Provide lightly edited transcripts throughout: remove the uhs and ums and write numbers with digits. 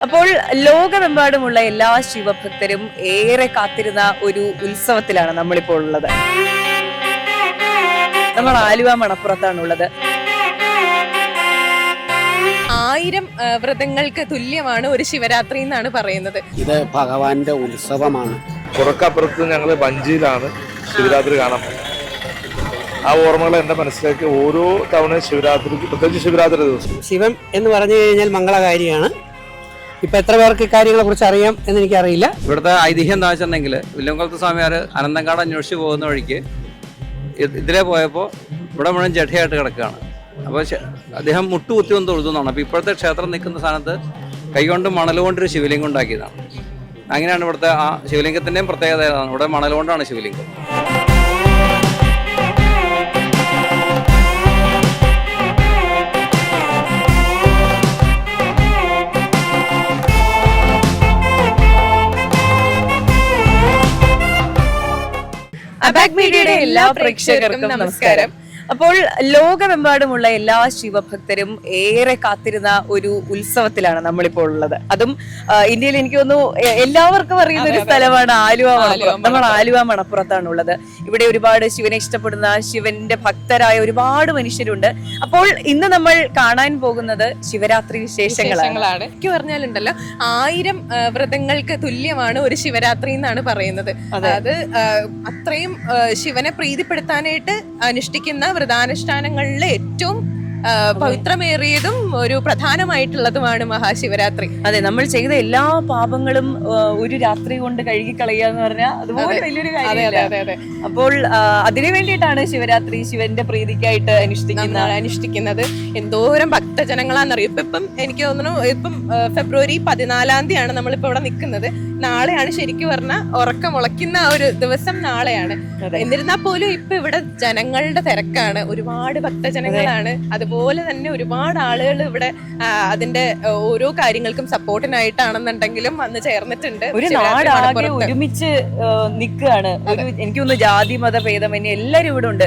അപ്പോൾ ലോകമെമ്പാടുമുള്ള എല്ലാ ശിവഭക്തരും ഏറെ കാത്തിരുന്ന ഒരു ഉത്സവത്തിലാണ് നമ്മളിപ്പോൾ ഉള്ളത്. നമ്മൾ ആലുവ മണപ്പുറത്താണുള്ളത്. 1000 വ്രതങ്ങൾക്ക് തുല്യമാണ് ഒരു ശിവരാത്രി എന്നാണ് പറയുന്നത്. ഇത് ഭഗവാന്റെ ഉത്സവമാണ്. പുറക്കപ്പുറത്ത് ഞങ്ങൾ വഞ്ചിയിലാണ് ശിവരാത്രി കാണാൻ പോകുന്നത്. ആ ഓർമ്മകൾ എൻ്റെ മനസ്സിലേക്ക് ഓരോ തവണ ശിവരാത്രിക്ക്, പ്രത്യേകിച്ച് ശിവരാത്രി ദിവസം. ശിവൻ എന്ന് പറഞ്ഞു കഴിഞ്ഞാൽ മംഗളകാരിയാണ്. ഇപ്പൊ എത്ര പേർക്ക് കാര്യങ്ങളെ കുറിച്ച് അറിയാം എന്ന് എനിക്കറിയില്ല. ഇവിടുത്തെ ഐതിഹ്യം എന്താ വെച്ചിട്ടുണ്ടെങ്കിൽ വില്ലുംകുളത്ത് സ്വാമിയാർ അനന്തങ്കാട് അന്വേഷിച്ച് പോകുന്ന വഴിക്ക് ഇതിലേ പോയപ്പോൾ ഇവിടെ മുഴുവൻ ജഡയായിട്ട് കിടക്കുകയാണ്. അപ്പോൾ അദ്ദേഹം മുട്ടുകുത്തി ഒന്ന് തൊഴുതുന്നാണ്. അപ്പോൾ ഇപ്പോഴത്തെ ക്ഷേത്രം നിൽക്കുന്ന സ്ഥാനത്ത് കൈകൊണ്ട് മണൽ കൊണ്ടൊരു ശിവലിംഗം ഉണ്ടാക്കിയതാണ്. അങ്ങനെയാണ് ഇവിടുത്തെ ആ ശിവലിംഗത്തിൻ്റെയും പ്രത്യേകത. ഇവിടെ മണൽ കൊണ്ടാണ് ശിവലിംഗം. അബാക് മീഡിയയുടെ എല്ലാ പ്രേക്ഷകർക്കും നമസ്കാരം. അപ്പോൾ ലോകമെമ്പാടുമുള്ള എല്ലാ ശിവഭക്തരും ഏറെ കാത്തിരുന്ന ഒരു ഉത്സവത്തിലാണ് നമ്മളിപ്പോൾ ഉള്ളത്. അതും ഇന്ത്യയിൽ എനിക്ക് തോന്നുന്നു എല്ലാവർക്കും അറിയുന്ന ഒരു സ്ഥലമാണ് ആലുവ മണപ്പുറം. നമ്മൾ ആലുവ മണപ്പുറത്താണുള്ളത്. ഇവിടെ ഒരുപാട് ശിവനെ ഇഷ്ടപ്പെടുന്ന, ശിവന്റെ ഭക്തരായ ഒരുപാട് മനുഷ്യരുണ്ട്. അപ്പോൾ ഇന്ന് നമ്മൾ കാണാൻ പോകുന്നത് ശിവരാത്രി വിശേഷങ്ങളാണ്. എനിക്ക് പറഞ്ഞാലുണ്ടല്ലോ 1000 വ്രതങ്ങൾക്ക് തുല്യമാണ് ഒരു ശിവരാത്രി എന്നാണ് പറയുന്നത്. അതായത് അത്രയും ശിവനെ പ്രീതിപ്പെടുത്താനായിട്ട് അനുഷ്ഠിക്കുന്ന വ്രതാനുഷ്ഠാനങ്ങളിലെ ഏറ്റവും പവിത്രമേറിയതും ഒരു പ്രധാനമായിട്ടുള്ളതുമാണ് മഹാശിവരാത്രി. അതെ, നമ്മൾ ചെയ്ത എല്ലാ പാപങ്ങളും ഒരു രാത്രി കൊണ്ട് കഴുകിക്കളയുക എന്ന് പറഞ്ഞാൽ അതുപോലെ വലിയൊരു കാര്യമല്ല. അപ്പോൾ അതിനു വേണ്ടിയിട്ടാണ് ശിവരാത്രി ശിവന്റെ പ്രീതിക്കായിട്ട് അനുഷ്ഠിക്കുന്നത്. എന്തോരം ഭക്തജനങ്ങളാണെന്നറിയും. ഇപ്പം എനിക്ക് തോന്നുന്നു ഇപ്പം ഫെബ്രുവരി 14 തീയതിയാണ് നമ്മളിപ്പോ ഇവിടെ നിൽക്കുന്നത്. നാളെയാണ് ശരിക്കും പറഞ്ഞാൽ ഉറക്കം മുളയ്ക്കുന്ന ഒരു ദിവസം നാളെയാണ്. എന്നിരുന്നാൽ പോലും ഇപ്പൊ ഇവിടെ ജനങ്ങളുടെ തിരക്കാണ്. ഒരുപാട് ഭക്തജനങ്ങളാണ്. അതുപോലെ തന്നെ ഒരുപാട് ആളുകൾ ഇവിടെ അതിന്റെ ഓരോ കാര്യങ്ങൾക്കും സപ്പോർട്ടിനായിട്ടാണെന്നുണ്ടെങ്കിലും വന്ന് ചേർന്നിട്ടുണ്ട്. ഒരു നാടാകെ ഒരുമിച്ച് നിൽക്കുകയാണ്. എനിക്ക് തോന്നുന്നു ജാതി മത ഭേദമന്യേ എല്ലാവരും ഇവിടെ ഉണ്ട്.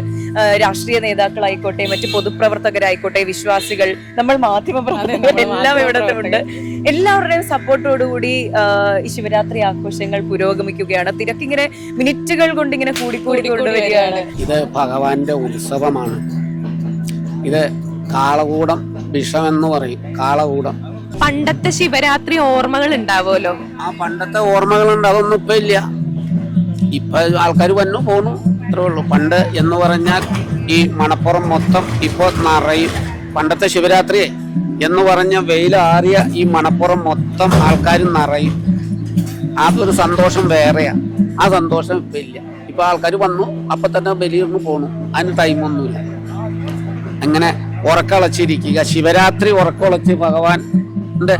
രാഷ്ട്രീയ നേതാക്കളായിക്കോട്ടെ, മറ്റു പൊതുപ്രവർത്തകരായിക്കോട്ടെ, വിശ്വാസികൾ, നമ്മൾ മാധ്യമപ്രവർത്തകർ എല്ലാം ഇവിടെ ഉണ്ട്. എല്ലാവരുടെയും സപ്പോർട്ടോടുകൂടി ഈ ശിവരാത്രി ആഘോഷങ്ങൾ പുരോഗമിക്കുകയാണ്. തിരക്കിങ്ങനെ മിനിറ്റുകൾ കൊണ്ട് ഇങ്ങനെ കൂടിക്കൊണ്ടുവരികയാണ്. ഇത് ഭഗവാന്റെ ഉത്സവമാണ്. ഇത് കാളകൂടം വിഷമെന്ന് പറയും. കാളകൂടം പണ്ടത്തെ ശിവരാത്രി ഓർമ്മകൾ ഉണ്ടാവുമല്ലോ. ആ പണ്ടത്തെ ഓർമ്മകളുണ്ട്. അതൊന്നും ഇപ്പൊ ഇല്ല. ഇപ്പൊ ആൾക്കാർ വന്നു പോന്നു, അത്രേ ഉള്ളൂ. പണ്ട് എന്ന് പറഞ്ഞാൽ ഈ മണപ്പുറം മൊത്തം ഇപ്പൊ നിറയും. പണ്ടത്തെ ശിവരാത്രി എന്ന് പറഞ്ഞ വെയിലാറിയ ഈ മണപ്പുറം മൊത്തം ആൾക്കാർ നിറയും. അതൊരു സന്തോഷം വേറെയാ. ആ സന്തോഷം ഇപ്പൊ ഇല്ല. ഇപ്പൊ ആൾക്കാർ വന്നു, അപ്പൊ തന്നെ ബലിയൊന്നു പോണു. അതിന് ടൈമൊന്നുമില്ല. അങ്ങനെ ഉറക്കളച്ചിരിക്കുക. ശിവരാത്രി ഉറക്കളച്ച് ഭഗവാന്റെ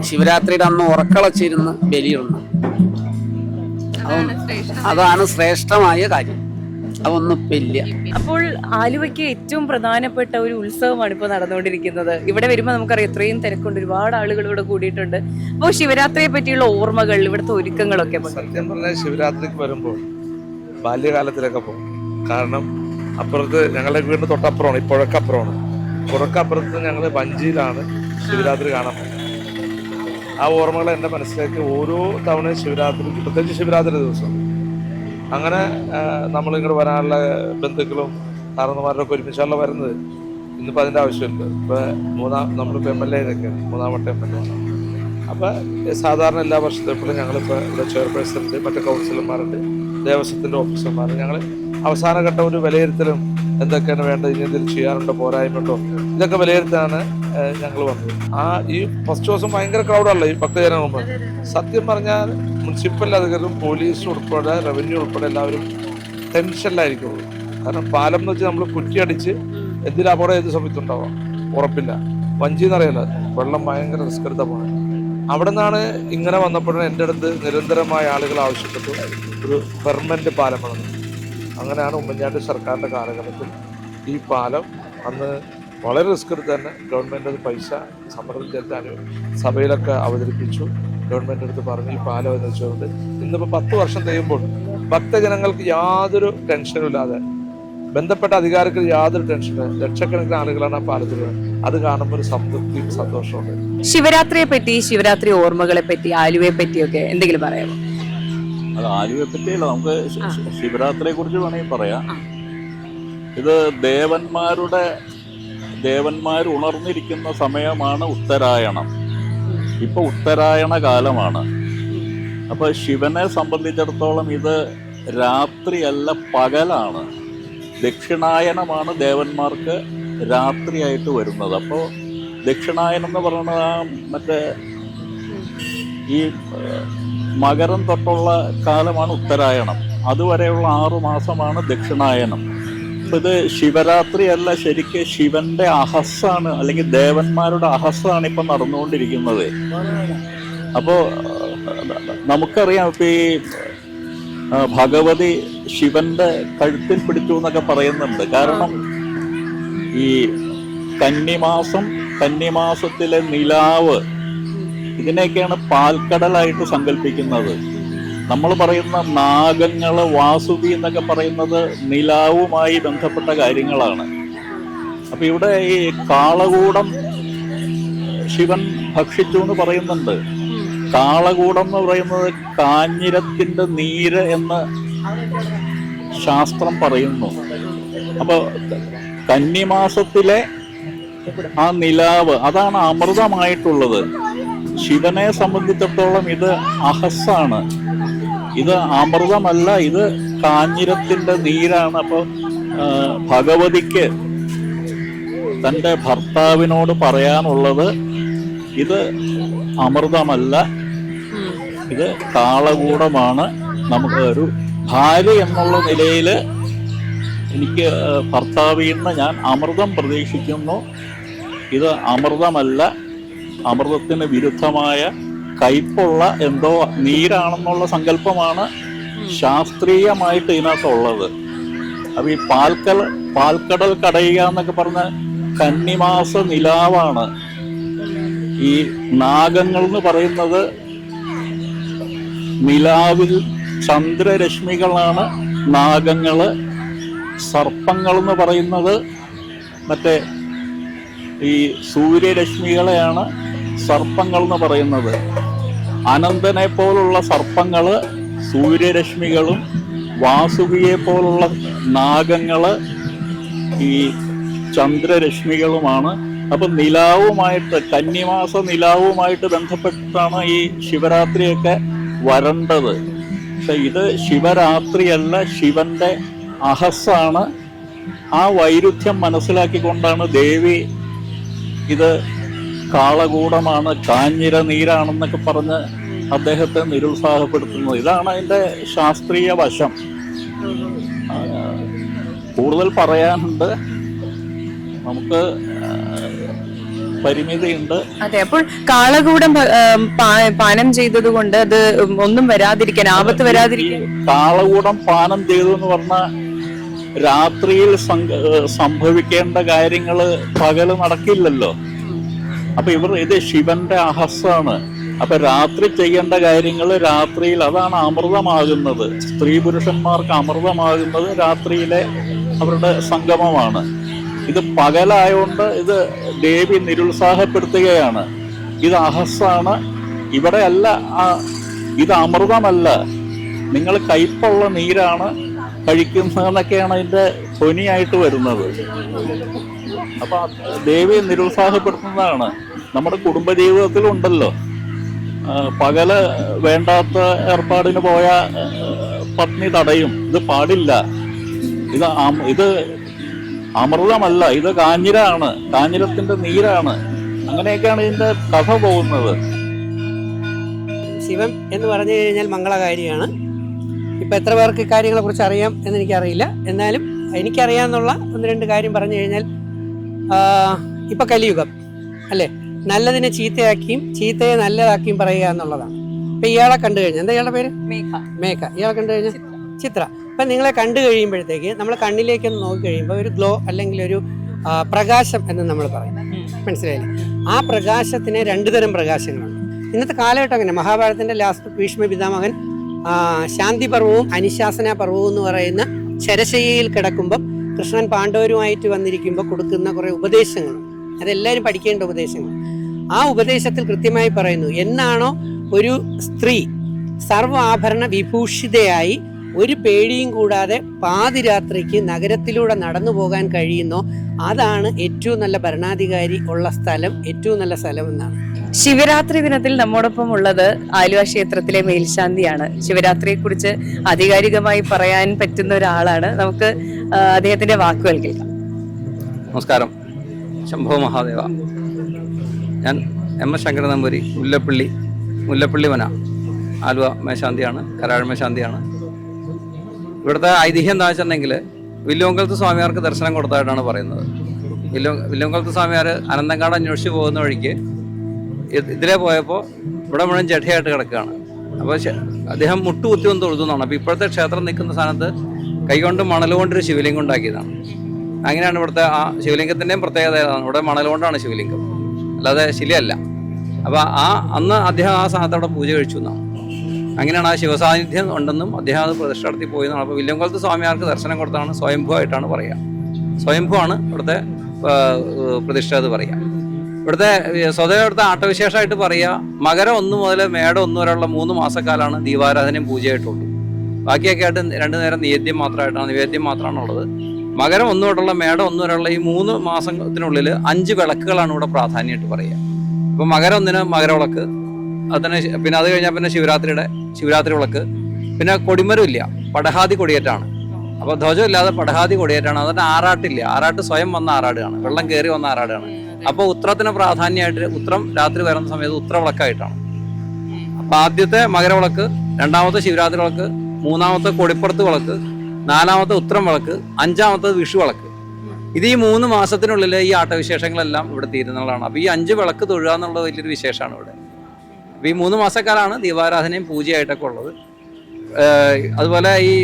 ശിവരാത്രിയുടെ അന്ന് ഉറക്കളച്ചിരുന്ന് ബലിയിടുന്നു. അതാണ് ശ്രേഷ്ഠമായ കാര്യം. അതൊന്നും ഇപ്പൊ ഇല്ല. അപ്പോൾ ആലുവയ്ക്ക് ഏറ്റവും പ്രധാനപ്പെട്ട ഒരു ഉത്സവമാണ് ഇപ്പൊ നടന്നുകൊണ്ടിരിക്കുന്നത്. ഇവിടെ വരുമ്പോൾ നമുക്കറിയാം ഇത്രയും തിരക്കുണ്ട്, ഒരുപാട് ആളുകൾ ഇവിടെ കൂടിയിട്ടുണ്ട്. അപ്പോൾ ശിവരാത്രിയെ പറ്റിയുള്ള ഓർമ്മകൾ, ഇവിടുത്തെ ഒരുക്കങ്ങളൊക്കെ. സത്യം പറഞ്ഞാൽ ശിവരാത്രിക്ക് വരുമ്പോൾ ബാല്യകാലത്തിലൊക്കെ പോകും. കാരണം അപ്പുറത്ത് ഞങ്ങളുടെ വീടിന് തൊട്ടപ്പുറമാണ്, ഈ പുഴക്കപ്പുറമാണ്. പുഴക്കപ്പുറത്ത് ഞങ്ങൾ വഞ്ചിയിലാണ് ശിവരാത്രി കാണാൻ പോകുന്നത്. ആ ഓർമ്മകൾ എൻ്റെ മനസ്സിലേക്ക് ഓരോ തവണ ശിവരാത്രിക്ക്, പ്രത്യേകിച്ച് ശിവരാത്രി ദിവസം. അങ്ങനെ നമ്മളിങ്ങോട്ട് വരാനുള്ള ബന്ധുക്കളും കാരണന്മാരൊക്കെ ഒരുമിച്ചാണല്ലോ വരുന്നത്. ഇന്നിപ്പോൾ അതിൻ്റെ ആവശ്യമുണ്ട്. ഇപ്പോൾ നമ്മളിപ്പോൾ MLA ഇതൊക്കെയാണ്, 3ാമത്തെ MLA. അപ്പോൾ സാധാരണ എല്ലാ വർഷത്തെ എപ്പോഴും ഞങ്ങളിപ്പോൾ ഇവിടെ ചെയർപേഴ്സണുണ്ട്, മറ്റു കൗൺസിലർമാരുണ്ട്, ദേവസ്വത്തിൻ്റെ ഓഫീസർമാർ. ഞങ്ങൾ അവസാനഘട്ട ഒരു വിലയിരുത്തലും എന്തൊക്കെയാണ് വേണ്ടത്, ഇനി എന്തെങ്കിലും ചെയ്യാറുണ്ടോ, പോരായ്മയുണ്ടോ, ഇതൊക്കെ വിലയിരുത്താനാണ് ഞങ്ങൾ വന്നത്. ഈ ഫസ്റ്റ് ദിവസം ഭയങ്കര ക്രൗഡാണല്ലോ ഈ ഭക്തജനം മുമ്പ്. സത്യം പറഞ്ഞാൽ മുനിസിപ്പൽ അധികൃതരും പോലീസ് ഉൾപ്പെടെ, റവന്യൂ ഉൾപ്പെടെ എല്ലാവരും ടെൻഷനിലായിരിക്കുള്ളൂ. കാരണം പാലം എന്ന് വെച്ചാൽ നമ്മൾ കുറ്റിയടിച്ച് എന്തിനും അപകടം ഏത് സമയത്തുണ്ടാവാം, ഉറപ്പില്ല. വഞ്ചി എന്നറിയില്ല, വെള്ളം ഭയങ്കര റിസ്ക് എടുത്ത പോകണം. അവിടെ നിന്നാണ് ഇങ്ങനെ വന്നപ്പോഴും എൻ്റെ അടുത്ത് നിരന്തരമായ ആളുകൾ ആവശ്യപ്പെട്ടു ഒരു പെർമനന്റ് പാലം വേണം. അങ്ങനെയാണ് ഉമ്മൻചാണ്ടി സർക്കാരിൻ്റെ കാലഘട്ടത്തിൽ ഈ പാലം അന്ന് വളരെ റിസ്ക് എടുത്ത് തന്നെ ഗവൺമെൻറ് അത് പൈസ സമ്മർദ്ദം ചെലുത്താൻ സഭയിലൊക്കെ അവതരിപ്പിച്ചു. ഗവൺമെൻറ് അടുത്ത് പറഞ്ഞ് ഈ പാലം എന്ന് വെച്ചുകൊണ്ട് ഇന്നിപ്പോൾ 10 വർഷം കഴിയുമ്പോൾ ഭക്തജനങ്ങൾക്ക് യാതൊരു ടെൻഷനും ഇല്ലാതെ ബന്ധപ്പെട്ട അധികാരികൾ യാതൊരു ടെൻഷന്, ലക്ഷക്കണക്കിന് ആളുകളാണ് ആ പാലത്തിലുള്ളത്. അത് കാണുമ്പോൾ ഒരു സംതൃപ്തിയും സന്തോഷമുണ്ട്. ശിവരാത്രിയെ പറ്റി, ശിവരാത്രി ഓർമ്മകളെ പറ്റി, ആലുവയെ പറ്റിയൊക്കെ എന്തെങ്കിലും പറയാമോ? അത് ആലുവയെ പറ്റിയല്ല, നമുക്ക് ശിവരാത്രിയെ കുറിച്ച് വേണമെങ്കിൽ പറയാം. ഇത് ദേവന്മാർ ഉണർന്നിരിക്കുന്ന സമയമാണ് ഉത്തരായണം. ഇപ്പൊ ഉത്തരായണ കാലമാണ്. അപ്പൊ ശിവനെ സംബന്ധിച്ചിടത്തോളം ഇത് രാത്രിയല്ല, പകലാണ്. ദക്ഷിണായനമാണ് ദേവന്മാർക്ക് രാത്രിയായിട്ട് വരുന്നത്. അപ്പോൾ ദക്ഷിണായനം എന്ന് പറയുന്നത് മറ്റേ ഈ മകരം തൊട്ടുള്ള കാലമാണ് ഉത്തരായണം. അതുവരെയുള്ള 6 മാസമാണ് ദക്ഷിണായനം. അപ്പം ഇത് ശിവരാത്രി അല്ല, ശരിക്ക് ശിവന്റെ അഹസ്സാണ്, അല്ലെങ്കിൽ ദേവന്മാരുടെ അഹസ്സാണ് ഇപ്പം നടന്നുകൊണ്ടിരിക്കുന്നത്. അപ്പോൾ നമുക്കറിയാം, ഇപ്പം ഈ ഭഗവതി ശിവന്റെ കഴുത്തിൽ പിടിച്ചു എന്നൊക്കെ പറയുന്നുണ്ട്. കാരണം ഈ കന്നിമാസത്തിലെ നിലാവ്, ഇതിനെയൊക്കെയാണ് പാൽക്കടലായിട്ട് സങ്കല്പിക്കുന്നത്. നമ്മൾ പറയുന്ന നാഗങ്ങള്, വാസുകി എന്നൊക്കെ പറയുന്നത് നിലാവുമായി ബന്ധപ്പെട്ട കാര്യങ്ങളാണ്. അപ്പൊ ഇവിടെ ഈ കാളകൂടം ശിവൻ ഭക്ഷിച്ചു എന്ന് പറയുന്നുണ്ട്. കാളകൂടം എന്ന് പറയുന്നത് കാഞ്ഞിരത്തിന്റെ നീര് എന്ന് ശാസ്ത്രം പറയുന്നു. അപ്പൊ കന്നിമാസത്തിലെ ആ നിലാവ്, അതാണ് അമൃതമായിട്ടുള്ളത്. ശിവനെ സംബന്ധിച്ചിടത്തോളം ഇത് അഹസ്സാണ്, ഇത് അമൃതമല്ല, ഇത് കാഞ്ഞിരത്തിന്റെ നീരാണ്. അപ്പോൾ ഭഗവതിക്ക് തൻ്റെ ഭർത്താവിനോട് പറയാനുള്ളത് ഇത് അമൃതമല്ല, ഇത് കാളകൂടമാണ്. നമുക്ക് ഒരു ഭാര്യ എന്നുള്ള നിലയിൽ എനിക്ക് ഭർത്താവിൽ നിന്ന് ഞാൻ അമൃതം പ്രതീക്ഷിക്കുന്നു. ഇത് അമൃതമല്ല, അമൃതത്തിന് വിരുദ്ധമായ കയ്പുള്ള എന്തോ നീരാണെന്നുള്ള സങ്കല്പമാണ് ശാസ്ത്രീയമായിട്ട് ഇതിനകത്തുള്ളത്. അപ്പൊ ഈ പാൽക്കടൽ കടയുക എന്നൊക്കെ പറഞ്ഞ കന്നിമാസ നിലാവാണ്. ഈ നാഗങ്ങൾ എന്ന് പറയുന്നത് നിലാവിൽ ചന്ദ്രരശ്മികളാണ് നാഗങ്ങള്. സർപ്പങ്ങൾ എന്ന് പറയുന്നത് മറ്റേ ഈ സൂര്യരശ്മികളെയാണ് സർപ്പങ്ങൾ എന്ന് പറയുന്നത്. അനന്തനെ പോലുള്ള സർപ്പങ്ങള് സൂര്യരശ്മികളും, വാസുകിയെ പോലുള്ള നാഗങ്ങള് ഈ ചന്ദ്രരശ്മികളുമാണ്. അപ്പൊ നിലാവുമായിട്ട്, കന്നിമാസ നിലാവുമായിട്ട് ബന്ധപ്പെട്ടാണ് ഈ ശിവരാത്രിയൊക്കെ വരേണ്ടത്. പക്ഷെ ഇത് ശിവരാത്രിയല്ല, ശിവന്റെ അഹസ്സാണ്. ആ വൈരുദ്ധ്യം മനസ്സിലാക്കിക്കൊണ്ടാണ് ദേവി ഇത് കാളകൂടമാണ്, കാഞ്ഞിര നീരാണെന്നൊക്കെ പറഞ്ഞ് അദ്ദേഹത്തെ നിരുത്സാഹപ്പെടുത്തുന്നത്. ഇതാണ് അതിൻ്റെ ശാസ്ത്രീയ വശം. കൂടുതൽ പറയാനുണ്ട്, നമുക്ക് പരിമിതിയുണ്ട്. അതെ, അപ്പോൾ കാളകൂടം പാനം ചെയ്തത് കൊണ്ട് അത് ഒന്നും വരാതിരിക്കാൻ, ആപത്ത് വരാതിരിക്കാൻ. കാളകൂടം പാനം ചെയ്തു എന്ന് പറഞ്ഞാൽ രാത്രിയിൽ സംഭവിക്കേണ്ട കാര്യങ്ങള് പകല് നടക്കില്ലല്ലോ. അപ്പൊ ഇത് ശിവന്റെ അഹസ്സാണ്. അപ്പൊ രാത്രി ചെയ്യേണ്ട കാര്യങ്ങൾ രാത്രിയിൽ, അതാണ് അമൃതമാകുന്നത്. സ്ത്രീ പുരുഷന്മാർക്ക് അമൃതമാകുന്നത് രാത്രിയിലെ അവരുടെ സംഗമമാണ്. ഇത് പകലായോണ്ട് ഇത് ദേവി നിരുത്സാഹപ്പെടുത്തുകയാണ്. ഇത് അഹസ്സാണ്, ഇവിടെ അല്ല, ഇത് അമൃതമല്ല, നിങ്ങൾ കയ്പുള്ള നീരാണ് കഴിക്കുന്നതെന്നൊക്കെയാണ് അതിന്റെ ധ്വനിയായിട്ട് വരുന്നത്. അപ്പൊ ദേവി നിരുത്സാഹപ്പെടുത്തുന്നതാണ്. നമ്മുടെ കുടുംബജീവിതത്തിലുണ്ടല്ലോ, പകല് വേണ്ടാത്ത ഏർപ്പാടിന് പോയ പത്നി തടയും. ഇത് പാടില്ല, ഇത് അമൃതമല്ല, ഇത് കാഞ്ഞിരാണ്, കാഞ്ഞിരത്തിന്റെ നീരാണ്. അങ്ങനെയൊക്കെയാണ് ഇതിന്റെ കഥ പോകുന്നത്. ശിവൻ എന്ന് പറഞ്ഞു കഴിഞ്ഞാൽ മംഗളകാരിയാണ്. ഇപ്പം എത്ര പേർക്ക് ഇക്കാര്യങ്ങളെ കുറിച്ച് അറിയാം എന്ന് എനിക്കറിയില്ല. എന്നാലും എനിക്കറിയാമെന്നുള്ള 1-2 കാര്യം പറഞ്ഞു കഴിഞ്ഞാൽ, ഇപ്പം കലിയുഗം അല്ലേ, നല്ലതിനെ ചീത്തയാക്കിയും ചീത്തയെ നല്ലതാക്കിയും പറയുക എന്നുള്ളതാണ്. ഇപ്പം ഇയാളെ കണ്ടു കഴിഞ്ഞാൽ, എന്താ ഇയാളുടെ പേര്? മേഘ. ഇയാളെ കണ്ടു കഴിഞ്ഞാൽ ചിത്ര. അപ്പം നിങ്ങളെ കണ്ടു കഴിയുമ്പോഴത്തേക്ക് നമ്മൾ കണ്ണിലേക്കൊന്ന് നോക്കി കഴിയുമ്പോൾ ഒരു ഗ്ലോ അല്ലെങ്കിൽ ഒരു പ്രകാശം എന്ന് നമ്മൾ പറയും. മനസ്സിലായില്ലേ? ആ പ്രകാശത്തിന് 2 തരം പ്രകാശങ്ങളുണ്ട്. ഇന്നത്തെ കാലഘട്ടം അങ്ങനെ. മഹാഭാരതത്തിന്റെ ലാസ്റ്റ് ഭീഷ്മ പിതാമഹൻ ശാന്തി പർവവും അനുശാസന പർവവും എന്ന് പറയുന്ന ശരശയ്യയിൽ കിടക്കുമ്പം കൃഷ്ണൻ പാണ്ഡവരുമായിട്ട് വന്നിരിക്കുമ്പോൾ കൊടുക്കുന്ന കുറേ ഉപദേശങ്ങൾ, അതെല്ലാവരും പഠിക്കേണ്ട ഉപദേശങ്ങൾ. ആ ഉപദേശത്തിൽ കൃത്യമായി പറയുന്നു, എന്നാണോ ഒരു സ്ത്രീ സർവ്വ ആഭരണ വിഭൂഷിതയായി ഒരു പേടിയും കൂടാതെ പാതിരാത്രിക്ക് നഗരത്തിലൂടെ നടന്നു പോകാൻ കഴിയുന്നോ അതാണ് ഏറ്റവും നല്ല ഭരണാധികാരി ഉള്ള സ്ഥലം, ഏറ്റവും നല്ല സ്ഥലം എന്നാണ്. ശിവരാത്രി ദിനത്തിൽ നമ്മോടൊപ്പം ഉള്ളത് ആലുവ ക്ഷേത്രത്തിലെ മേൽശാന്തിയാണ്. ശിവരാത്രിയെ കുറിച്ച് ആധികാരികമായി പറയാൻ പറ്റുന്ന ഒരാളാണ്. നമുക്ക് അദ്ദേഹത്തിന്റെ വാക്കുകൾ കേൾക്കാം. നമസ്കാരം. ശംഭോ മഹാദേവ. ഞാൻ എം.എസ്. ശങ്കരൻ നമ്പൂരി, മുല്ലപ്പള്ളി വന, ആലുവ മേശാന്തിയാണ്, കരാഴ മേശാന്തിയാണ്. ഇവിടുത്തെ ഐതിഹ്യം എന്താ വെച്ചിട്ടുണ്ടെങ്കിൽ വില്ലുവങ്കലത്ത് സ്വാമിയാർക്ക് ദർശനം കൊടുത്തതായിട്ടാണ് പറയുന്നത്. വില്ലുവങ്കലത്ത് സ്വാമിയാർ അനന്തങ്കാട് അന്വേഷിച്ച് പോകുന്ന വഴിക്ക് ഇതിലേ പോയപ്പോൾ ഇവിടെ മുഴുവൻ ജഡയായിട്ട് കിടക്കുകയാണ്. അപ്പോൾ അദ്ദേഹം മുട്ടുകുത്തി ഒന്ന് തൊഴുതുന്നാണ്. അപ്പോൾ ഇപ്പോഴത്തെ ക്ഷേത്രം നിൽക്കുന്ന സ്ഥാനത്ത് കൈകൊണ്ട് മണൽ കൊണ്ടൊരു ശിവലിംഗം ഉണ്ടാക്കിയതാണ്. അങ്ങനെയാണ് ഇവിടുത്തെ ആ ശിവലിംഗത്തിൻ്റെയും പ്രത്യേകത ഏതാണ്, ഇവിടെ മണൽ കൊണ്ടാണ് ശിവലിംഗം, അല്ലാതെ ശിലയല്ല. അപ്പോൾ അന്ന് അദ്ദേഹം ആ സ്ഥാനത്ത് അവിടെ പൂജ കഴിച്ചു എന്നാണ്. അങ്ങനെയാണ് ആ ശിവസാന്നിധ്യം ഉണ്ടെന്നും അദ്ദേഹം അത് പ്രതിഷ്ഠ നടത്തി പോയെന്നാണ്. അപ്പോൾ വില്ലുവങ്കലത്ത് സ്വാമിയാർക്ക് ദർശനം കൊടുത്താണ് സ്വയംഭൂ ആയിട്ടാണ് പറയുക. സ്വയംഭൂ ആണ് ഇവിടുത്തെ പ്രതിഷ്ഠ എന്ന് പറയുക. ഇവിടുത്തെ സ്വതവേ ഇവിടുത്തെ ആട്ടവിശേഷമായിട്ട് പറയുക, മകരം 1 മുതൽ മേടം 1 വരെയുള്ള 3 മാസക്കാലാണ് ദീപാരാധനയും പൂജയായിട്ടുള്ളൂ. ബാക്കിയൊക്കെ ആയിട്ട് 2 നേരം നിവേദ്യം മാത്രമാണ് ഉള്ളത്. മകരം 1 തൊട്ടുള്ള മേടം 1 വരെയുള്ള ഈ 3 മാസത്തിനുള്ളിൽ 5 വിളക്കുകളാണ് ഇവിടെ പ്രാധാന്യമായിട്ട് പറയുക. ഇപ്പം മകരം 1 മകരവിളക്ക്, അതിന് പിന്നെ അത് കഴിഞ്ഞാൽ പിന്നെ ശിവരാത്രി വിളക്ക്, പിന്നെ കൊടിമരം ഇല്ല, പടഹാതി കൊടിയേറ്റാണ്. അപ്പോൾ ധ്വജം ഇല്ലാതെ പടഹാതി കൊടിയേറ്റാണ്. അതിന് ആറാട്ടില്ല, ആറാട്ട് സ്വയം വന്ന ആറാടുകയാണ്, വെള്ളം കയറി വന്ന ആറാടുകയാണ്. അപ്പോൾ ഉത്രത്തിന് പ്രാധാന്യമായിട്ട് ഉത്രം രാത്രി വരുന്ന സമയത്ത് ഉത്രവിളക്കായിട്ടാണ്. അപ്പം ആദ്യത്തെ മകരവിളക്ക്, 2ാമത്തെ ശിവരാത്രി വിളക്ക്, 3ാമത്തെ കൊടിപ്പുറത്ത് വിളക്ക്, 4ാമത്തെ ഉത്രം വിളക്ക്, 5ാമത്തെ വിഷു വിളക്ക്. ഇത് ഈ 3 മാസത്തിനുള്ളിൽ ഈ ആട്ടവിശേഷങ്ങളെല്ലാം ഇവിടെ തീരുന്നതാണ്. അപ്പോൾ ഈ 5 വിളക്ക് തൊഴുക എന്നുള്ളത് വലിയൊരു വിശേഷമാണ് ഇവിടെ. അപ്പോൾ ഈ 3 മാസക്കാലാണ് ദീപാരാധനയും പൂജയായിട്ടൊക്കെ ഉള്ളത്. അതുപോലെ ഈ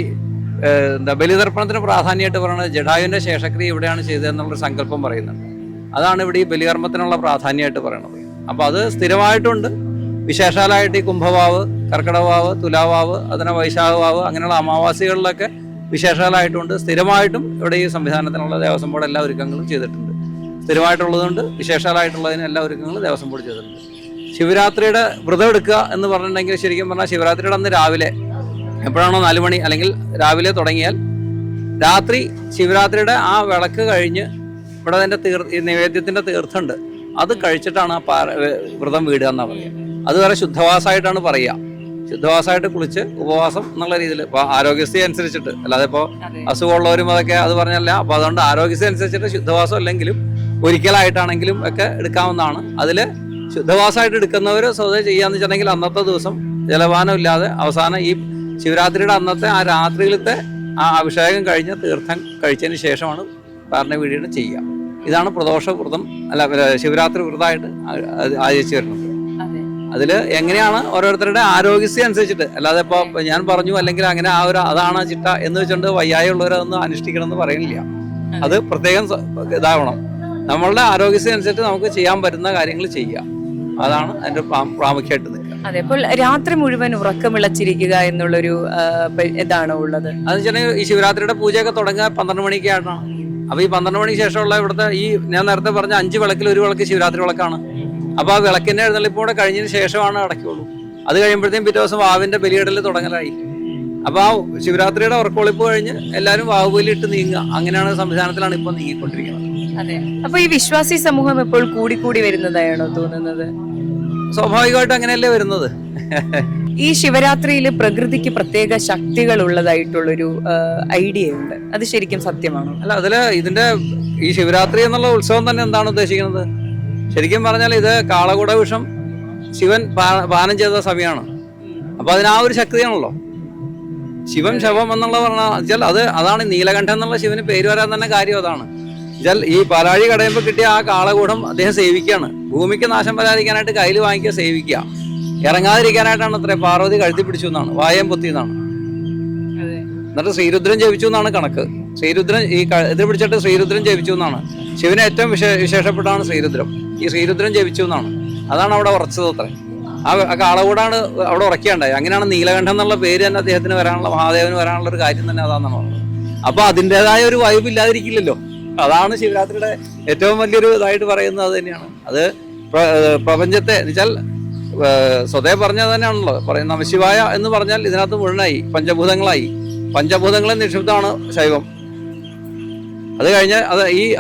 ബലിതർപ്പണത്തിന് പ്രാധാന്യമായിട്ട് പറയുന്നത് ജഡായുവിൻ്റെ ശേഷക്രിയ ഇവിടെയാണ് ചെയ്തതെന്നുള്ളൊരു സങ്കല്പം പറയുന്നുണ്ട്. അതാണ് ഇവിടെ ഈ ബലികർമ്മത്തിനുള്ള പ്രാധാന്യമായിട്ട് പറയുന്നത്. അപ്പോൾ അത് സ്ഥിരമായിട്ടുണ്ട്. വിശേഷാലായിട്ട് ഈ കുംഭവാവ്, കർക്കിടവാവ്, തുലാവാവ്, അതിനെ വൈശാഖവാവ്, അങ്ങനെയുള്ള അമാവാസികളിലൊക്കെ വിശേഷാലായിട്ടുണ്ട്. സ്ഥിരമായിട്ടും ഇവിടെ ഈ സംവിധാനത്തിനുള്ള ദേവസ്വം ബോർഡ് എല്ലാ ഒരുക്കങ്ങളും ചെയ്തിട്ടുണ്ട്. സ്ഥിരമായിട്ടുള്ളതുകൊണ്ട് വിശേഷാലായിട്ടുള്ളതിന് എല്ലാ ഒരുക്കങ്ങളും ദേവസ്വം ബോർഡ് ചെയ്തിട്ടുണ്ട്. ശിവരാത്രിയുടെ വ്രതം എടുക്കുക എന്ന് പറഞ്ഞിട്ടുണ്ടെങ്കിൽ ശരിക്കും പറഞ്ഞാൽ ശിവരാത്രിയുടെ അന്ന് രാവിലെ എപ്പോഴാണോ 4 മണി അല്ലെങ്കിൽ രാവിലെ തുടങ്ങിയാൽ രാത്രി ശിവരാത്രിയുടെ ആ വിളക്ക് കഴിഞ്ഞ് ഇവിടെ അതിൻ്റെ നിവേദ്യത്തിൻ്റെ തീർത്ഥമുണ്ട്, അത് കഴിച്ചിട്ടാണ് ആ വ്രതം വീടുക എന്നാണ് പറയുക. അത് വേറെ ശുദ്ധവാസമായിട്ടാണ് പറയുക. ശുദ്ധവാസമായിട്ട് കുളിച്ച് ഉപവാസം എന്നുള്ള രീതിയിൽ ഇപ്പോൾ ആരോഗ്യസ്ഥിതി അനുസരിച്ചിട്ട്, അല്ലാതെ ഇപ്പോൾ അസുഖമുള്ളവരും അതൊക്കെ അത് പറഞ്ഞല്ല. അപ്പോൾ അതുകൊണ്ട് ആരോഗ്യസ്ഥിതി അനുസരിച്ചിട്ട് ശുദ്ധവാസം അല്ലെങ്കിലും ഒരിക്കലായിട്ടാണെങ്കിലും ഒക്കെ എടുക്കാവുന്നതാണ്. അതിൽ ശുദ്ധവാസമായിട്ട് എടുക്കുന്നവർ സ്വതവേ ചെയ്യാന്ന് വെച്ചിട്ടുണ്ടെങ്കിൽ അന്നത്തെ ദിവസം ജലപാനം ഇല്ലാതെ അവസാനം ഈ ശിവരാത്രിയുടെ അന്നത്തെ ആ രാത്രിയിലത്തെ ആ അഭിഷേകം കഴിഞ്ഞ തീർത്ഥം കഴിച്ചതിന് ശേഷമാണ് പാരണ വീടിന് ചെയ്യുക. ഇതാണ് പ്രദോഷ വ്രതം, അല്ല ശിവരാത്രി വ്രതമായിട്ട് ആചരിച്ചു വരുന്നത്. അതിൽ എങ്ങനെയാണ് ഓരോരുത്തരുടെ ആരോഗ്യസ്ഥിതി അനുസരിച്ചിട്ട്, അല്ലാതെ ഇപ്പോൾ ഞാൻ പറഞ്ഞു അല്ലെങ്കിൽ അങ്ങനെ അതാണ് ചിട്ട എന്ന് വെച്ചുകൊണ്ട് വയ്യായുള്ളവരതൊന്നും അനുഷ്ഠിക്കണം എന്ന് പറയുന്നില്ല. അത് പ്രത്യേകം ഇതാവണം. നമ്മളുടെ ആരോഗ്യസ്ഥിതി അനുസരിച്ച് നമുക്ക് ചെയ്യാൻ പറ്റുന്ന കാര്യങ്ങൾ ചെയ്യുക. അതാണ് അതിന്റെ പ്രാമുഖ്യമായിട്ട് നിൽക്കുക. അതെ, അപ്പോൾ രാത്രി മുഴുവൻ ഉറക്കമിളച്ചിരിക്കുക എന്നുള്ളൊരു ഇതാണോ ഉള്ളത്? അത് വെച്ചിട്ടുണ്ടെങ്കിൽ ഈ ശിവരാത്രിയുടെ പൂജയൊക്കെ തുടങ്ങുക 12 മണിക്കാണ്. അപ്പൊ ഈ 12 മണിക്ക് ശേഷമുള്ള ഇവിടുത്തെ ഈ ഞാൻ നേരത്തെ പറഞ്ഞ 5 വിളക്കിൽ 1 വിളക്ക് ശിവരാത്രി വിളക്കാണ്. അപ്പൊ ആ വിളക്കിന്റെ എഴുന്നള്ളിപ്പൂടെ കഴിഞ്ഞതിന് ശേഷമാണ് അടയ്ക്കുള്ളൂ. അത് കഴിയുമ്പോഴത്തേക്കും പിറ്റേ ദിവസം വാവിന്റെ ബലിയിടൽ തുടങ്ങലായി. അപ്പൊ ആ ശിവരാത്രിയുടെ ഉറക്കൊളിപ്പ് കഴിഞ്ഞ് എല്ലാവരും വാവ് ബലിയിട്ട് നീങ്ങുക. അങ്ങനെയാണ് സംവിധാനത്തിലാണ് ഇപ്പൊ നീങ്ങിക്കൊണ്ടിരിക്കുന്നത്. അതെ, അപ്പൊ ഈ വിശ്വാസി സമൂഹം ഇപ്പോൾ കൂടി വരുന്നതായാണോ തോന്നുന്നത്? സ്വാഭാവികമായിട്ട് അങ്ങനെയല്ലേ വരുന്നത്. ഈ ശിവരാത്രിയിൽ പ്രകൃതിക്ക് പ്രത്യേക ശക്തികൾ ഉള്ളതായിട്ടുള്ളൊരു ഐഡിയ ഉണ്ട്, അത് ശരിക്കും സത്യമാണോ? അല്ല, അതില് ഇതിന്റെ ഈ ശിവരാത്രി എന്നുള്ള ഉത്സവം തന്നെ എന്താണ് ഉദ്ദേശിക്കുന്നത്? ശരിക്കും പറഞ്ഞാൽ ഇത് കാളകൂട വിഷം ശിവൻ പാനം ചെയ്ത സമയമാണ്. അപ്പൊ അതിന് ആ ഒരു ശക്തിയാണല്ലോ. ശിവൻ ശവം എന്നുള്ള പറഞ്ഞാൽ അതാണ് നീലകണ്ഠൻ എന്നുള്ള ശിവന് പേര് വരാൻ തന്നെ കാര്യം അതാണ്. ഈ പാലാഴി കടയുമ്പോൾ കിട്ടിയ ആ കാളകൂടം അദ്ദേഹം സേവിക്കുകയാണ്. ഭൂമിക്ക് നാശം വരാതിരിക്കാനായിട്ട് കയ്യിൽ വാങ്ങിക്കുക, സേവിക്കുക. ഇറങ്ങാതിരിക്കാനായിട്ടാണ് അത്ര പാർവതി കഴുത്തി പിടിച്ചു എന്നാണ്, വായം പൊത്തി എന്നാണ്. എന്നിട്ട് ശ്രീരുദ്രൻ ജപിച്ചു എന്നാണ് കണക്ക്. ശ്രീരുദ്രൻ ഈ ഇത് പിടിച്ചിട്ട് ശ്രീരുദ്രൻ ജപിച്ചു എന്നാണ്. ശിവന് ഏറ്റവും വിശേഷപ്പെട്ടാണ് ശ്രീരുദ്രം. ഈ ശ്രീരുദ്രൻ ജപിച്ചു എന്നാണ്. അതാണ് അവിടെ ഉറച്ചത് അത്ര. ആ കാളകൂടാണ് അവിടെ ഉറക്കുകയുണ്ടായി. അങ്ങനെയാണ് നീലകണ്ഠൻ എന്നുള്ള പേര് തന്നെ അദ്ദേഹത്തിന് വരാനുള്ള, മഹാദേവന് വരാനുള്ള ഒരു കാര്യം തന്നെ അതാണെന്നാണ് പറഞ്ഞത്. അപ്പൊ അതിൻ്റെതായ ഒരു വൈബ് ഇല്ലാതിരിക്കില്ലല്ലോ. അതാണ് ശിവരാത്രിയുടെ ഏറ്റവും വലിയൊരു ഇതായിട്ട് പറയുന്നത്. അത് തന്നെയാണ് അത് പ്രപഞ്ചത്തെ എന്നുവെച്ചാൽ സ്വതേ പറഞ്ഞത് തന്നെയാണല്ലോ പറയുന്നത്. നമശിവായ എന്ന് പറഞ്ഞാൽ ഇതിനകത്ത് മുഴുവനായി പഞ്ചഭൂതങ്ങളായി. പഞ്ചഭൂതങ്ങളെ നിക്ഷിപ്തമാണ് ശൈവം. അത് കഴിഞ്ഞ്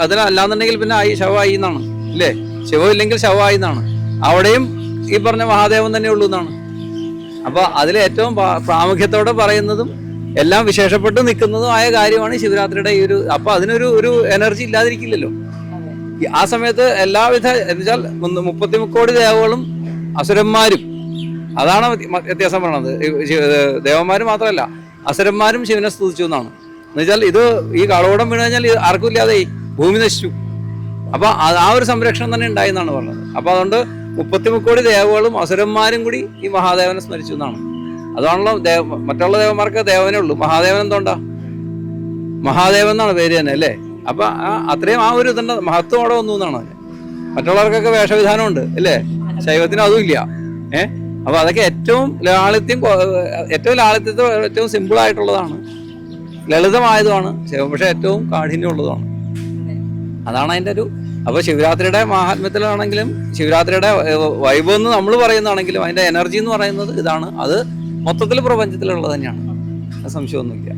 അതിലല്ലാന്നുണ്ടെങ്കിൽ പിന്നെ ആയി ശവമായി എന്നാണ് ഇല്ലേ? ശിവം ഇല്ലെങ്കിൽ ശവമായി എന്നാണ്. അവിടെയും ഈ പറഞ്ഞ മഹാദേവൻ തന്നെ ഉള്ളൂ എന്നാണ്. അപ്പൊ അതിൽ ഏറ്റവും പ്രാമുഖ്യത്തോടെ പറയുന്നതും എല്ലാം വിശേഷപ്പെട്ട് നിൽക്കുന്നതുമായ കാര്യമാണ് ശിവരാത്രിയുടെ ഈ ഒരു. അപ്പൊ അതിനൊരു എനർജി ഇല്ലാതിരിക്കില്ലല്ലോ. ആ സമയത്ത് എല്ലാവിധ എന്നുവെച്ചാൽ 33 കോടി ദേവകളും അസുരന്മാരും, അതാണ് വ്യത്യാസം പറയണത്. ദേവന്മാര് മാത്രമല്ല അസുരന്മാരും ശിവനെ സ്തുതിച്ചു എന്നാണ്. എന്നുവെച്ചാൽ ഇത് ഈ കളവോടം വീണ് കഴിഞ്ഞാൽ ആർക്കും ഇല്ലാതെ ഭൂമി നശിച്ചു. അപ്പൊ ആ ഒരു സംരക്ഷണം തന്നെ ഉണ്ടായി എന്നാണ് പറഞ്ഞത്. അപ്പൊ അതുകൊണ്ട് 33 കോടി ദേവകളും അസുരന്മാരും കൂടി ഈ മഹാദേവനെ സ്മരിച്ചു എന്നാണ്. അതാണല്ലോ മറ്റുള്ള ദേവന്മാർക്ക് ദേവനേ ഉള്ളൂ. മഹാദേവൻ എന്തുകൊണ്ടാ? മഹാദേവൻ എന്നാണ് പേര് തന്നെ അല്ലേ? അപ്പൊ അത്രയും ആ ഒരു ഇതുണ്ട്, മഹത്വം അവിടെ വന്നു എന്നാണ്. മറ്റുള്ളവർക്കൊക്കെ വേഷവിധാനം ഉണ്ട് അല്ലേ? ശൈവത്തിന് അതും ഇല്ല. അപ്പൊ അതൊക്കെ ഏറ്റവും ലാളിത്യത്തെ ഏറ്റവും സിമ്പിൾ ആയിട്ടുള്ളതാണ്, ലളിതമായതുമാണ് ശൈവം. പക്ഷെ ഏറ്റവും കാഠിന്യമുള്ളതാണ്. അതാണ് അതിന്റെ ഒരു. അപ്പൊ ശിവരാത്രിയുടെ മാഹാത്മ്യത്തിലാണെങ്കിലും ശിവരാത്രിയുടെ വൈബ് എന്ന് നമ്മൾ പറയുന്നതാണെങ്കിലും അതിന്റെ എനർജി എന്ന് പറയുന്നത് ഇതാണ്. അത് മൊത്തത്തിൽ പ്രപഞ്ചത്തിലുള്ളത് തന്നെയാണ്, സംശയമൊന്നുമില്ല.